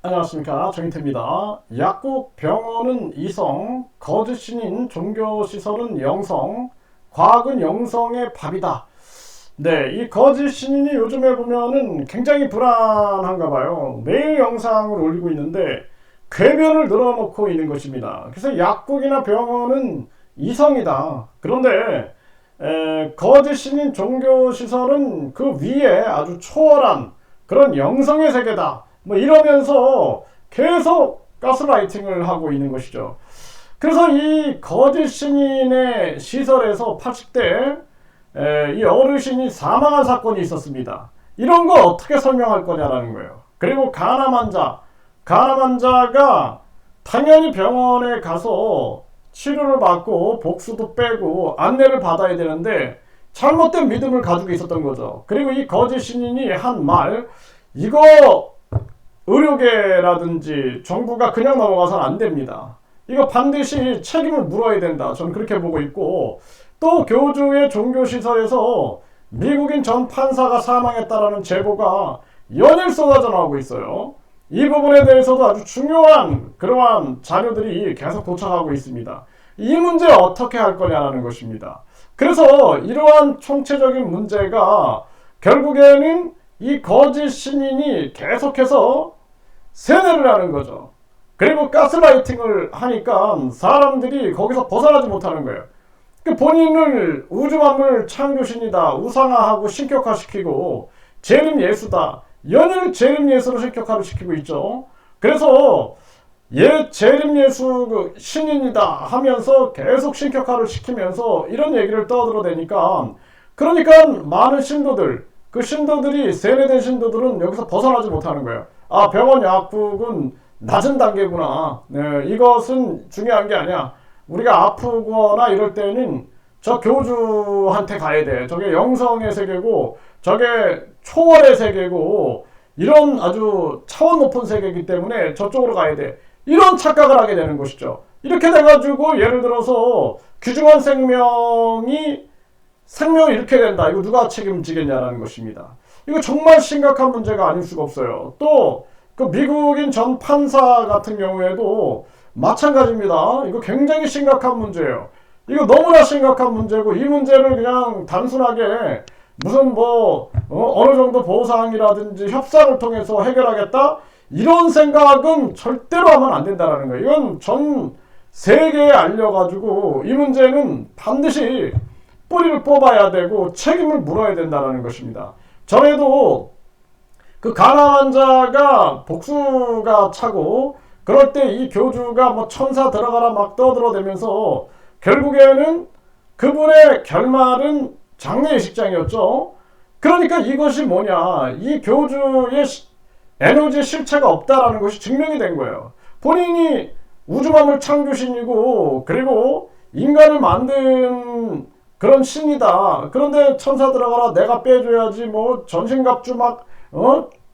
안녕하십니까, 정인태입니다. 약국, 병원은 이성, 거짓신인 종교시설은 영성, 과학은 영성의 밥이다. 네, 이 거짓신인이 요즘에 보면은 굉장히 불안한가 봐요. 매일 영상을 올리고 있는데 궤변을 늘어놓고 있는 것입니다. 그래서 약국이나 병원은 이성이다. 그런데 거짓신인 종교시설은 그 위에 아주 초월한 그런 영성의 세계다. 뭐 이러면서 계속 가스라이팅을 하고 있는 것이죠. 그래서 이 거짓 신인의 시설에서 80대 이 어르신이 사망한 사건이 있었습니다. 이런 거 어떻게 설명할 거냐라는 거예요. 그리고 간암 환자가 당연히 병원에 가서 치료를 받고 복수도 빼고 안내를 받아야 되는데 잘못된 믿음을 가지고 있었던 거죠. 그리고 이 거짓 신인이 한 말, 이거 의료계라든지 정부가 그냥 넘어가서는 안 됩니다. 이거 반드시 책임을 물어야 된다. 저는 그렇게 보고 있고, 또 교주의 종교시설에서 미국인 전 판사가 사망했다라는 제보가 연일 쏟아져 나오고 있어요. 이 부분에 대해서도 아주 중요한 그러한 자료들이 계속 도착하고 있습니다. 이 문제 어떻게 할 거냐는 것입니다. 그래서 이러한 총체적인 문제가 결국에는 이 거짓 신인이 계속해서 세뇌를 하는 거죠. 그리고 가스라이팅을 하니까 사람들이 거기서 벗어나지 못하는 거예요. 본인을 우주만물 창조신이다 우상화하고 신격화시키고 재림예수다 연일 재림예수로 신격화를 시키고 있죠. 그래서 재림예수 신인이다 하면서 계속 신격화를 시키면서 이런 얘기를 떠들어대니까, 그러니까 많은 신도들, 그 신도들이, 세뇌된 신도들은 여기서 벗어나지 못하는 거예요. 아, 병원 약국은 낮은 단계구나. 네, 이것은 중요한 게 아니야. 우리가 아프거나 이럴 때는 저 교주한테 가야 돼. 저게 영성의 세계고, 저게 초월의 세계고, 이런 아주 차원 높은 세계이기 때문에 저쪽으로 가야 돼. 이런 착각을 하게 되는 것이죠. 이렇게 돼가지고 예를 들어서 귀중한 생명이 이렇게 된다. 이거 누가 책임지겠냐라는 것입니다. 이거 정말 심각한 문제가 아닐 수가 없어요. 또 그 미국인 전 판사 같은 경우에도 마찬가지입니다. 이거 굉장히 심각한 문제예요. 이거 너무나 심각한 문제고, 이 문제를 그냥 단순하게 무슨 어느 정도 보상이라든지 협상을 통해서 해결하겠다, 이런 생각은 절대로 하면 안 된다는 거예요. 이건 전 세계에 알려가지고 이 문제는 반드시 뿌리를 뽑아야 되고 책임을 물어야 된다는 것입니다. 전에도 그 간암 환자가 복수가 차고 그럴 때 이 교주가 뭐 천사 들어가라 막 떠들어대면서 결국에는 그분의 결말은 장례식장이었죠. 그러니까 이것이 뭐냐, 이 교주의 에너지의 실체가 없다라는 것이 증명이 된 거예요. 본인이 우주만물 창조신이고 그리고 인간을 만든 그런 신이다. 그런데 천사 들어가라, 내가 빼줘야지, 뭐 전신갑주 막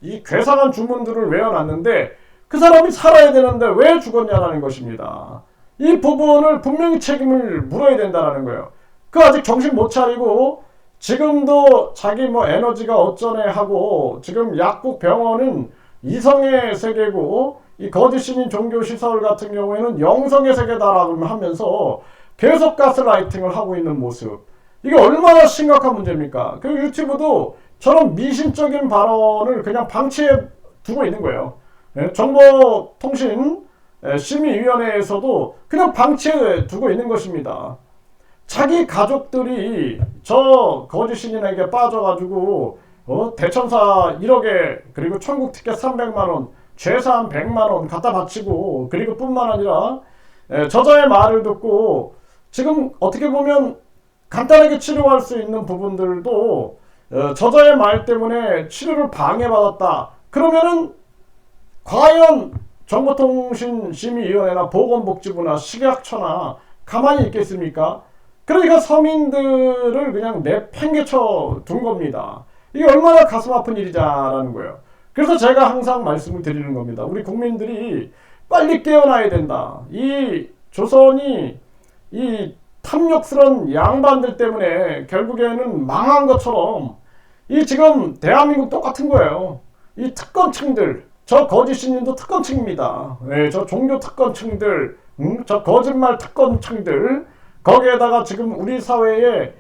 이 괴상한 주문들을 외워놨는데 그 사람이 살아야 되는데 왜 죽었냐라는 것입니다. 이 부분을 분명히 책임을 물어야 된다는 거예요. 그 아직 정신 못 차리고 지금도 자기 뭐 에너지가 어쩌네 하고, 지금 약국 병원은 이성의 세계고 이 거짓신인 종교시설 같은 경우에는 영성의 세계다라고 하면서 계속 가스라이팅을 하고 있는 모습, 이게 얼마나 심각한 문제입니까? 그 유튜브도 저런 미신적인 발언을 그냥 방치해 두고 있는 거예요. 정보통신 심의위원회에서도 그냥 방치해 두고 있는 것입니다. 자기 가족들이 저 거짓신인에게 빠져가지고 대천사 1억에 그리고 천국 티켓 300만원, 죄산 100만원 갖다 바치고, 그리고 뿐만 아니라 저자의 말을 듣고 지금 어떻게 보면 간단하게 치료할 수 있는 부분들도 저자의 말 때문에 치료를 방해받았다. 그러면은 과연 정보통신심의위원회나 보건복지부나 식약처나 가만히 있겠습니까? 그러니까 서민들을 그냥 내팽개쳐 둔 겁니다. 이게 얼마나 가슴 아픈 일이자라는 거예요. 그래서 제가 항상 말씀을 드리는 겁니다. 우리 국민들이 빨리 깨어나야 된다. 이 조선이 이 탐욕스러운 양반들 때문에 결국에는 망한 것처럼 이 지금 대한민국 똑같은 거예요. 이 특권층들, 저 거짓 신님도 특권층입니다. 네, 저 종교 특권층들, 저 거짓말 특권층들, 거기에다가 지금 우리 사회에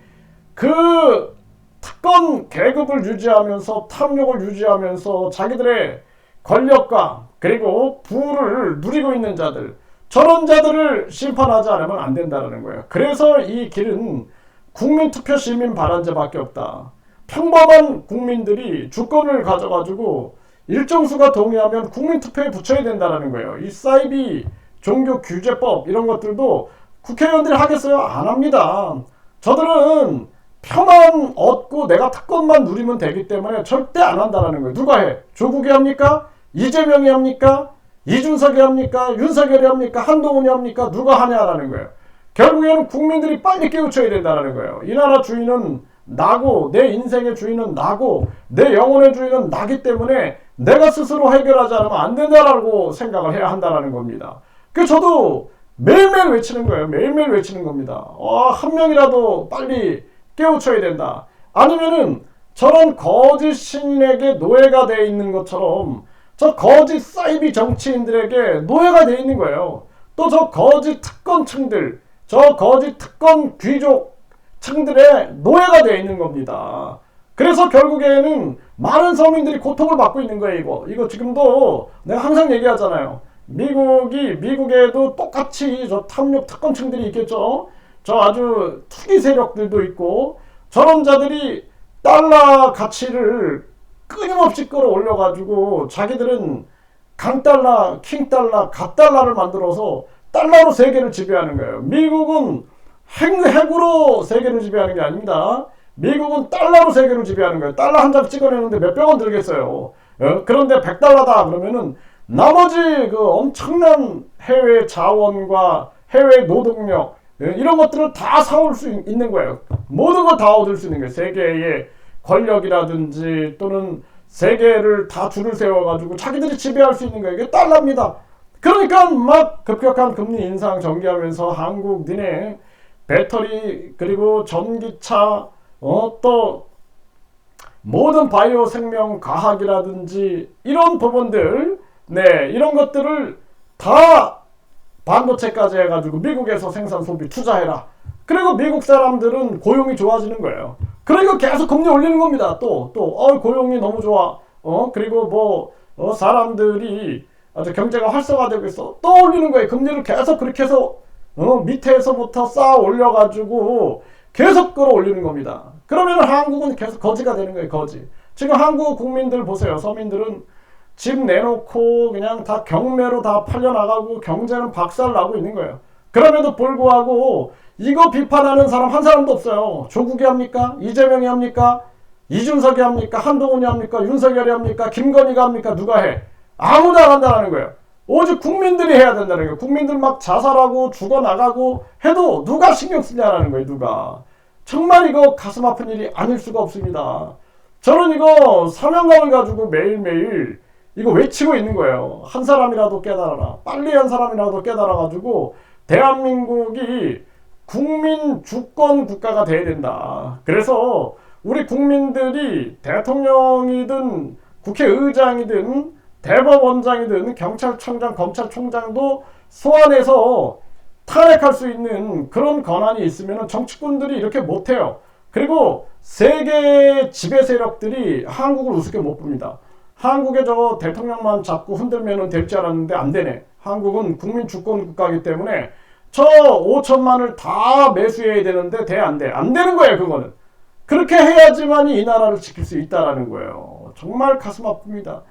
그 특권 계급을 유지하면서 탐욕을 유지하면서 자기들의 권력과 그리고 부를 누리고 있는 자들, 저런 자들을 심판하지 않으면 안 된다는 거예요. 그래서 이 길은 국민투표 시민 발언제밖에 없다. 평범한 국민들이 주권을 가져가지고 일정 수가 동의하면 국민투표에 붙여야 된다는 거예요. 이 사이비 종교규제법 이런 것들도 국회의원들이 하겠어요? 안 합니다. 저들은 표만 얻고 내가 특권만 누리면 되기 때문에 절대 안 한다는 거예요. 누가 해? 조국이 합니까? 이재명이 합니까? 이준석이 합니까? 윤석열이 합니까? 한동훈이 합니까? 누가 하냐라는 거예요. 결국에는 국민들이 빨리 깨우쳐야 된다는 거예요. 이 나라 주인은 나고 내 인생의 주인은 나고 내 영혼의 주인은 나기 때문에 내가 스스로 해결하지 않으면 안 된다라고 생각을 해야 한다는 겁니다. 그 저도 매일매일 외치는 거예요. 매일매일 외치는 겁니다. 한 명이라도 빨리 깨우쳐야 된다. 아니면은 저런 거짓 신에게 노예가 돼 있는 것처럼 저 거짓 사이비 정치인들에게 노예가 돼 있는 거예요. 또 저 거짓 특권층들, 저 거짓 특권 귀족층들의 노예가 돼 있는 겁니다. 그래서 결국에는 많은 서민들이 고통을 받고 있는 거예요. 이거 지금도 내가 항상 얘기하잖아요. 미국에도 똑같이 저 탐욕 특권층들이 있겠죠. 저 아주 투기 세력들도 있고 저런 자들이 달러 가치를 끊임없이 끌어올려가지고 자기들은 강달러, 킹달러, 갓달러를 만들어서 달러로 세계를 지배하는 거예요. 미국은 핵으로 세계를 지배하는 게 아닙니다. 미국은 달러로 세계를 지배하는 거예요. 달러 한 장 찍어내는데 몇백 원 들겠어요. 그런데 100달러다 그러면은 나머지 그 엄청난 해외 자원과 해외 노동력 이런 것들을 다 사올 수 있는 거예요. 모든 걸 다 얻을 수 있는 거예요. 세계의 권력이라든지 또는 세계를 다 줄을 세워가지고 자기들이 지배할 수 있는 거예요. 이게 달러입니다. 그러니까 막 급격한 금리 인상 전개하면서 한국 니네 배터리 그리고 전기차 또 모든 바이오 생명 과학이라든지 이런 부분들 이런 것들을 다 반도체까지 해가지고 미국에서 생산 소비 투자해라. 그리고 미국 사람들은 고용이 좋아지는 거예요. 그러니까 계속 금리 올리는 겁니다. 또 고용이 너무 좋아. 그리고 사람들이 아주 경제가 활성화되고 있어. 또 올리는 거예요. 금리를 계속 그렇게 해서 밑에서부터 쌓아 올려가지고 계속 끌어올리는 겁니다. 그러면 한국은 계속 거지가 되는 거예요. 거지. 지금 한국 국민들 보세요. 서민들은 집 내놓고 그냥 다 경매로 다 팔려나가고 경제는 박살나고 있는 거예요. 그럼에도 불구하고 이거 비판하는 사람 한 사람도 없어요. 조국이 합니까? 이재명이 합니까? 이준석이 합니까? 한동훈이 합니까? 윤석열이 합니까? 김건희가 합니까? 누가 해? 아무도 안 한다는 거예요. 오직 국민들이 해야 된다는 거예요. 국민들 막 자살하고 죽어나가고 해도 누가 신경 쓰냐라는 거예요. 누가. 정말 이거 가슴 아픈 일이 아닐 수가 없습니다. 저는 이거 사명감을 가지고 매일매일 이거 외치고 있는 거예요. 한 사람이라도 깨달아라. 빨리 한 사람이라도 깨달아가지고 대한민국이 국민 주권 국가가 돼야 된다. 그래서 우리 국민들이 대통령이든 국회의장이든 대법원장이든 경찰청장, 검찰총장도 소환해서 탄핵할 수 있는 그런 권한이 있으면 정치꾼들이 이렇게 못해요. 그리고 세계 지배 세력들이 한국을 우습게 못 봅니다. 한국의 저 대통령만 잡고 흔들면 될 줄 알았는데 안 되네. 한국은 국민 주권 국가이기 때문에 저 5천만을 다 매수해야 되는데 안 돼. 안 되는 거예요, 그거는. 그렇게 해야지만이 이 나라를 지킬 수 있다라는 거예요. 정말 가슴 아픕니다.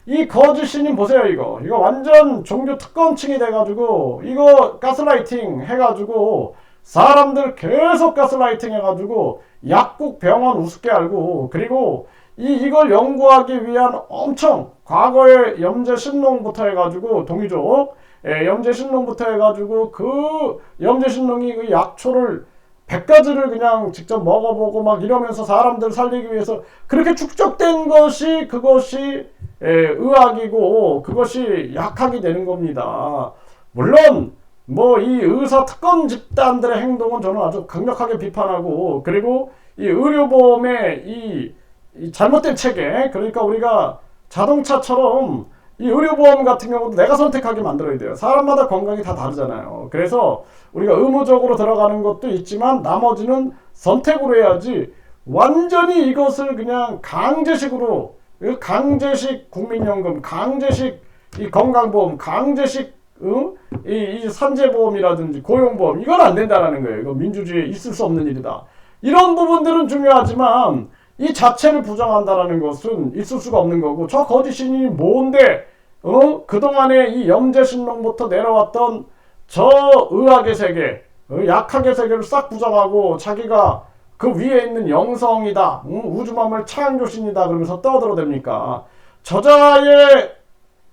이 거짓 신임 보세요, 이거 완전 종교 특권층이 돼가지고 이거 가스라이팅 해가지고 사람들 계속 가스라이팅 해가지고 약국 병원 우습게 알고 그리고 이걸 연구하기 위한 엄청 과거에 염제신농부터 해가지고 동이족 염제신농부터 해가지고 그 염제신농이 그 약초를 100가지를 그냥 직접 먹어보고 막 이러면서 사람들 살리기 위해서 그렇게 축적된 것이 그것이 의학이고 그것이 약학이 되는 겁니다. 물론 이 의사 특권 집단들의 행동은 저는 아주 강력하게 비판하고 그리고 이 의료보험의 이 잘못된 체계 그러니까 우리가 자동차처럼 이 의료보험 같은 경우도 내가 선택하게 만들어야 돼요. 사람마다 건강이 다 다르잖아요. 그래서 우리가 의무적으로 들어가는 것도 있지만 나머지는 선택으로 해야지 완전히 이것을 그냥 강제식으로, 강제식 국민연금, 강제식 이 건강보험, 강제식 이 산재보험이라든지 고용보험, 이건 안 된다라는 거예요. 이거 민주주의에 있을 수 없는 일이다. 이런 부분들은 중요하지만 이 자체를 부정한다라는 것은 있을 수가 없는 거고, 저 거짓신이 뭔데 그동안에 이 염제신론부터 내려왔던 저 의학의 세계, 약학의 세계를 싹 부정하고 자기가 그 위에 있는 영성이다, 우주만물 창조신이다 그러면서 떠들어댑니까? 저자의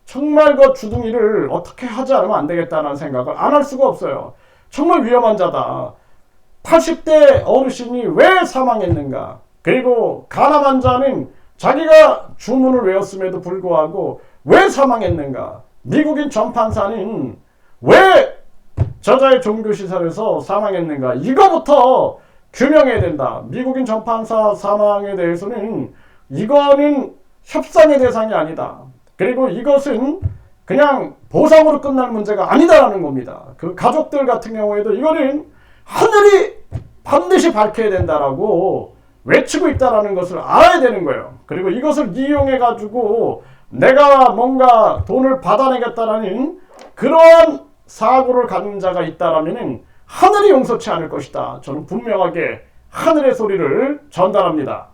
정말 그 주둥이를 어떻게 하지 않으면 안 되겠다는 생각을 안 할 수가 없어요. 정말 위험한 자다. 80대 어르신이 왜 사망했는가? 그리고 가늠한 자는 자기가 주문을 외웠음에도 불구하고 왜 사망했는가? 미국인 전판사는 왜 저자의 종교시설에서 사망했는가? 이거부터 규명해야 된다. 미국인 전판사 사망에 대해서는 이거는 협상의 대상이 아니다. 그리고 이것은 그냥 보상으로 끝날 문제가 아니다라는 겁니다. 그 가족들 같은 경우에도 이거는 하늘이 반드시 밝혀야 된다라고 외치고 있다라는 것을 알아야 되는 거예요. 그리고 이것을 이용해 가지고 내가 뭔가 돈을 받아내겠다라는 그러한 사고를 가진 자가 있다라면 하늘이 용서치 않을 것이다. 저는 분명하게 하늘의 소리를 전달합니다.